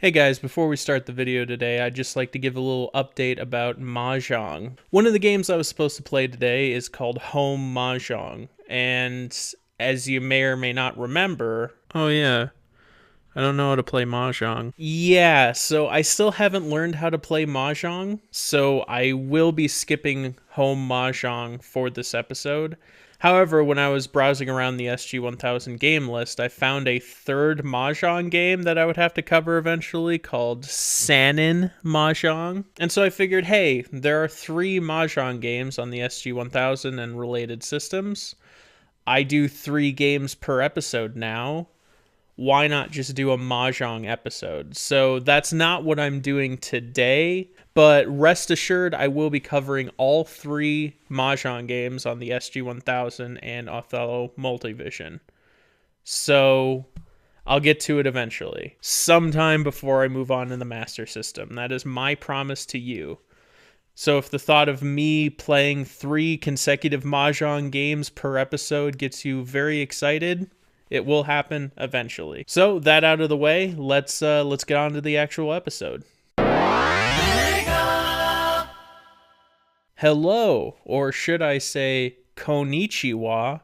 Hey guys, before we start the video today, I'd just like to give a little update about Mahjong. One of the games I was supposed to play today is called Home Mahjong, and as you may or may not remember, oh yeah, I don't know how to play Mahjong. Yeah, so I still haven't learned how to play Mahjong, so I will be skipping Home Mahjong for this episode. However, when I was browsing around the SG-1000 game list, I found a third Mahjong game that I would have to cover eventually called Sanin Mahjong. And so I figured, hey, there are 3 Mahjong games on the SG-1000 and related systems. I do 3 games per episode now. Why not just do a Mahjong episode? So that's not what I'm doing today, but rest assured I will be covering all 3 Mahjong games on the SG-1000 and Othello Multivision. So I'll get to it eventually, sometime before I move on to the Master System. That is my promise to you. So if the thought of me playing 3 consecutive Mahjong games per episode gets you very excited, it will happen eventually. So that out of the way, let's get on to the actual episode. Hello, or should I say konnichiwa.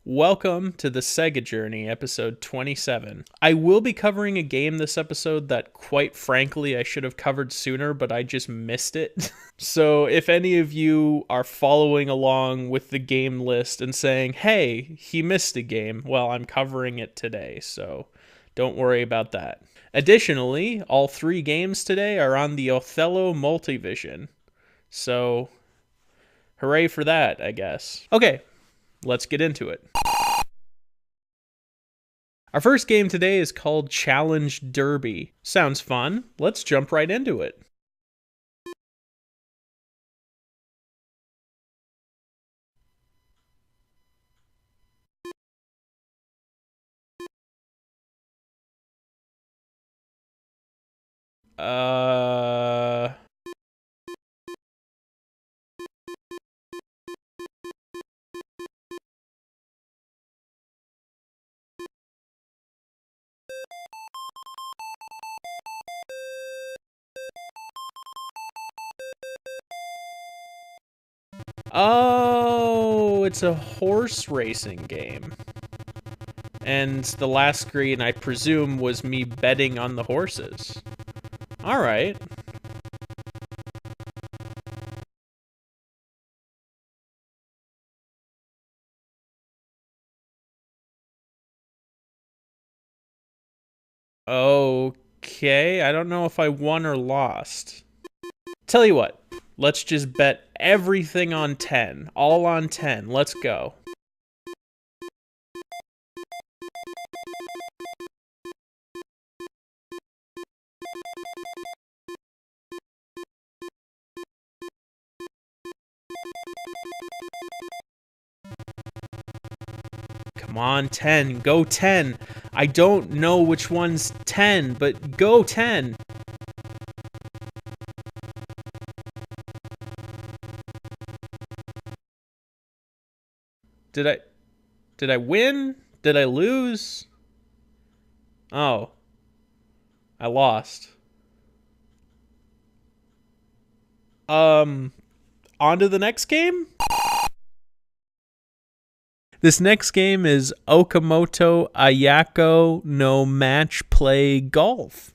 Welcome to the Sega Journey, episode 27. I will be covering a game this episode that, quite frankly, I should have covered sooner, but I just missed it. So if any of you are following along with the game list and saying, hey, he missed a game, well, I'm covering it today, so don't worry about that. Additionally, all 3 games today are on the Othello Multivision. So, hooray for that, I guess. Okay, let's get into it. Our first game today is called Challenge Derby. Sounds fun. Let's jump right into it. Uh... Oh, it's a horse racing game. And the last screen, I presume, was me betting on the horses. Alright. Okay, I don't know if I won or lost. Tell you what, let's just bet everything on 10. All on 10. Let's go. Come on, 10. Go 10. I don't know which one's 10, but go 10. Did I win? Did I lose? Oh. I lost. On to the next game? This next game is Okamoto Ayako no Match Play Golf.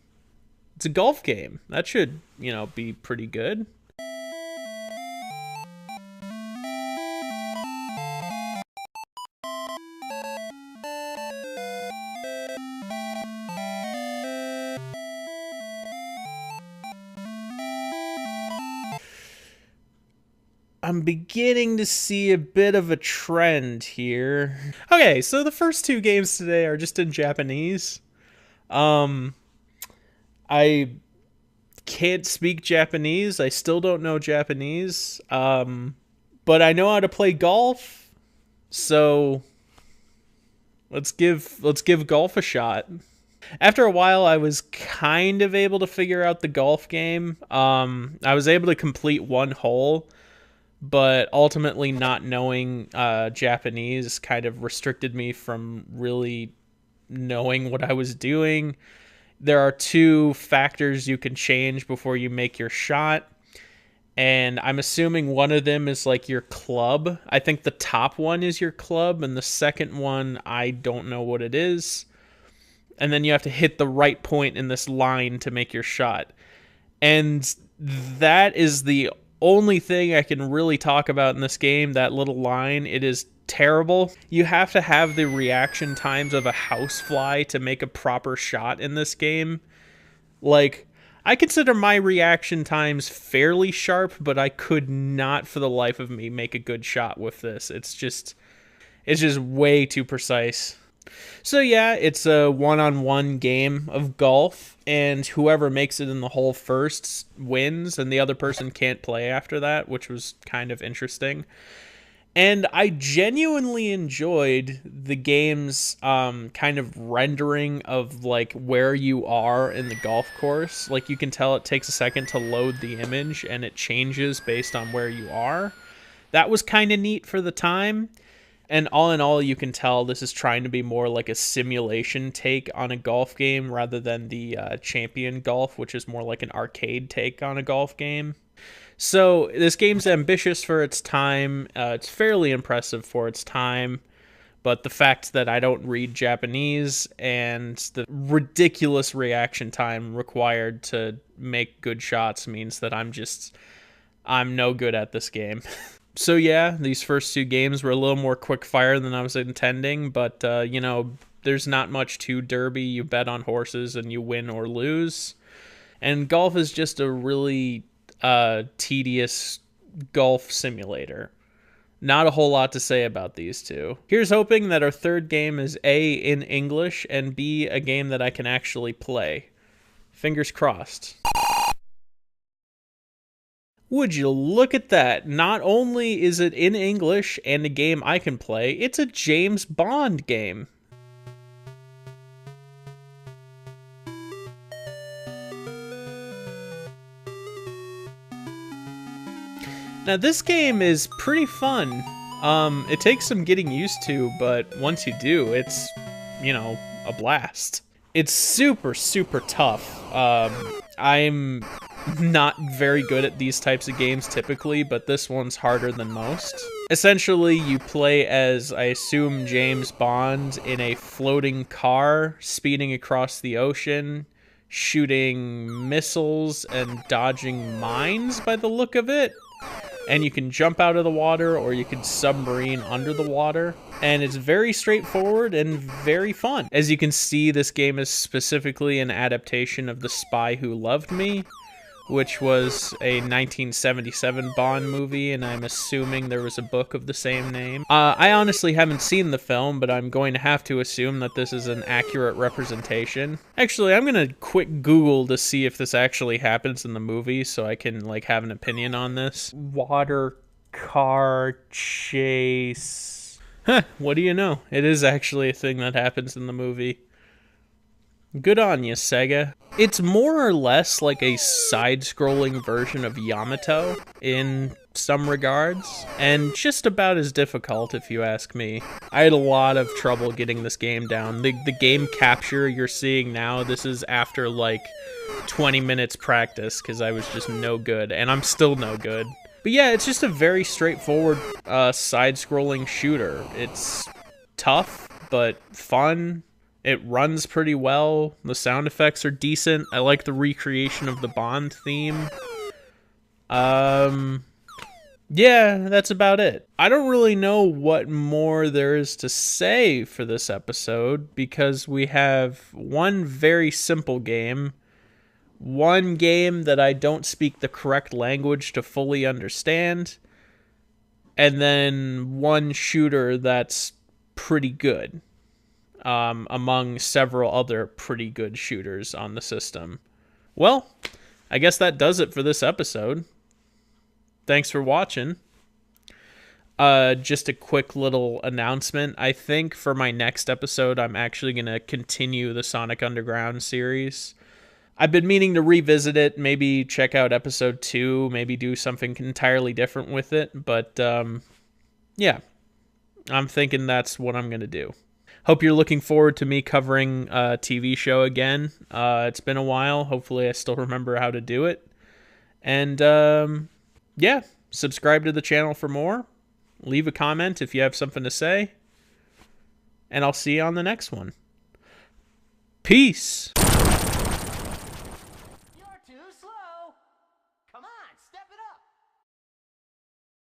It's a golf game. That should, be pretty good. I'm beginning to see a bit of a trend here. Okay, so the first 2 games today are just in Japanese. I can't speak Japanese. I still don't know Japanese. But I know how to play golf. So let's give golf a shot. After a while, I was kind of able to figure out the golf game. I was able to complete 1 hole, but ultimately not knowing Japanese kind of restricted me from really knowing what I was doing. There are two factors you can change before you make your shot. And I'm assuming one of them is like your club. I think the top one is your club, and the second one, I don't know what it is. And then you have to hit the right point in this line to make your shot. And that is the only thing I can really talk about in this game, that little line. It is terrible. You have to have the reaction times of a housefly to make a proper shot in this game. Like, I consider my reaction times fairly sharp, but I could not for the life of me make a good shot with this. It's just way too precise. So yeah, it's a one-on-one game of golf, and whoever makes it in the hole first wins, and the other person can't play after that, which was kind of interesting. And I genuinely enjoyed the game's kind of rendering of like where you are in the golf course. Like, you can tell it takes a second to load the image, and it changes based on where you are. That was kind of neat for the time. And all in all, you can tell this is trying to be more like a simulation take on a golf game rather than the Champion Golf, which is more like an arcade take on a golf game. So this game's ambitious for its time. It's fairly impressive for its time. But the fact that I don't read Japanese and the ridiculous reaction time required to make good shots means that I'm no good at this game. So yeah, these first two games were a little more quick fire than I was intending, but you know, there's not much to Derby. You bet on horses and you win or lose. And golf is just a really tedious golf simulator. Not a whole lot to say about these two. Here's hoping that our third game is A, in English, and B, a game that I can actually play. Fingers crossed. Would you look at that? Not only is it in English and a game I can play, it's a James Bond game. Now this game is pretty fun. It takes some getting used to, but once you do, it's, you know, a blast. It's super, super tough. I'm not very good at these types of games typically, but this one's harder than most. Essentially, you play as, I assume, James Bond in a floating car, speeding across the ocean, shooting missiles and dodging mines by the look of it. And you can jump out of the water, or you can submarine under the water. And it's very straightforward and very fun. As you can see, this game is specifically an adaptation of The Spy Who Loved Me, which was a 1977 Bond movie, and I'm assuming there was a book of the same name. I honestly haven't seen the film, but I'm going to have to assume that this is an accurate representation. Actually, I'm gonna quick Google to see if this actually happens in the movie, so I can, like, have an opinion on this. Water car chase. Huh, what do you know? It is actually a thing that happens in the movie. Good on you, Sega. It's more or less like a side-scrolling version of Yamato in some regards, and just about as difficult if you ask me. I had a lot of trouble getting this game down. The game capture you're seeing now, this is after like 20 minutes practice, because I was just no good, and I'm still no good. But yeah, it's just a very straightforward side-scrolling shooter. It's tough, but fun. It runs pretty well. The sound effects are decent. I like the recreation of the Bond theme. Yeah, that's about it. I don't really know what more there is to say for this episode, because we have one very simple game, one game that I don't speak the correct language to fully understand, and then one shooter that's pretty good. Among several other pretty good shooters on the system. Well, I guess that does it for this episode. Thanks for watching. Just a quick little announcement. I think for my next episode, I'm actually going to continue the Sonic Underground series. I've been meaning to revisit it, maybe check out episode 2, maybe do something entirely different with it, but yeah, I'm thinking that's what I'm going to do. Hope you're looking forward to me covering a TV show again. It's been a while. Hopefully I still remember how to do it. And yeah, subscribe to the channel for more. Leave a comment if you have something to say. And I'll see you on the next one. Peace.